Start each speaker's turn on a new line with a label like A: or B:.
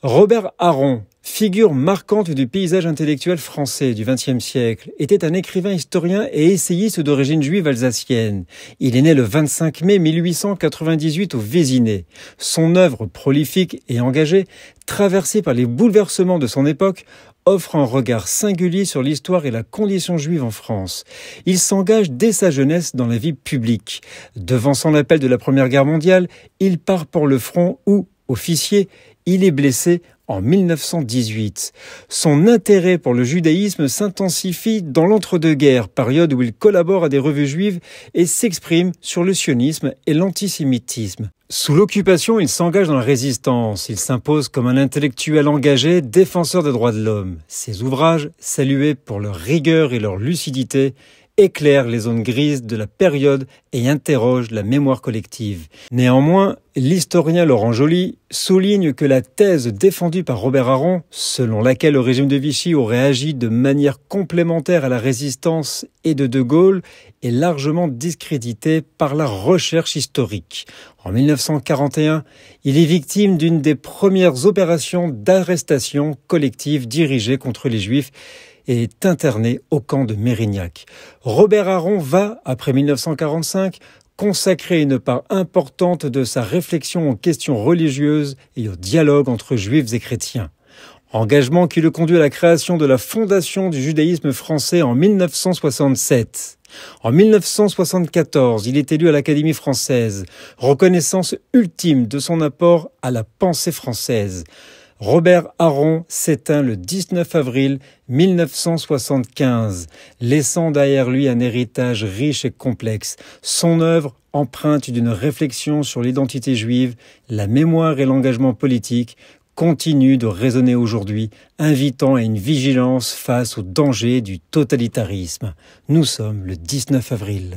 A: Robert Harron, figure marquante du paysage intellectuel français du XXe siècle, était un écrivain historien et essayiste d'origine juive alsacienne. Il est né le 25 mai 1898 au Vésinet. Son œuvre prolifique et engagée, traversée par les bouleversements de son époque, offre un regard singulier sur l'histoire et la condition juive en France. Il s'engage dès sa jeunesse dans la vie publique. Devançant l'appel de la Première Guerre mondiale, il part pour le front où, officier, il est blessé en 1918. Son intérêt pour le judaïsme s'intensifie dans l'entre-deux-guerres, période où il collabore à des revues juives et s'exprime sur le sionisme et l'antisémitisme. Sous l'occupation, il s'engage dans la résistance. Il s'impose comme un intellectuel engagé, défenseur des droits de l'homme. Ses ouvrages, salués pour leur rigueur et leur lucidité, éclaire les zones grises de la période et interroge la mémoire collective. Néanmoins, l'historien Laurent Joly souligne que la thèse défendue par Robert Harron, selon laquelle le régime de Vichy aurait agi de manière complémentaire à la résistance et de Gaulle, est largement discréditée par la recherche historique. En 1941, il est victime d'une des premières opérations d'arrestation collective dirigées contre les Juifs et est interné au camp de Mérignac. Robert Harron va, après 1945, consacrer une part importante de sa réflexion aux questions religieuses et au dialogue entre juifs et chrétiens. Engagement qui le conduit à la création de la Fondation du judaïsme français en 1967. En 1974, il est élu à l'Académie française, reconnaissance ultime de son apport à la pensée française. Robert Harron s'éteint le 19 avril 1975, laissant derrière lui un héritage riche et complexe. Son œuvre, empreinte d'une réflexion sur l'identité juive, la mémoire et l'engagement politique, continue de résonner aujourd'hui, invitant à une vigilance face aux dangers du totalitarisme. Nous sommes le 19 avril.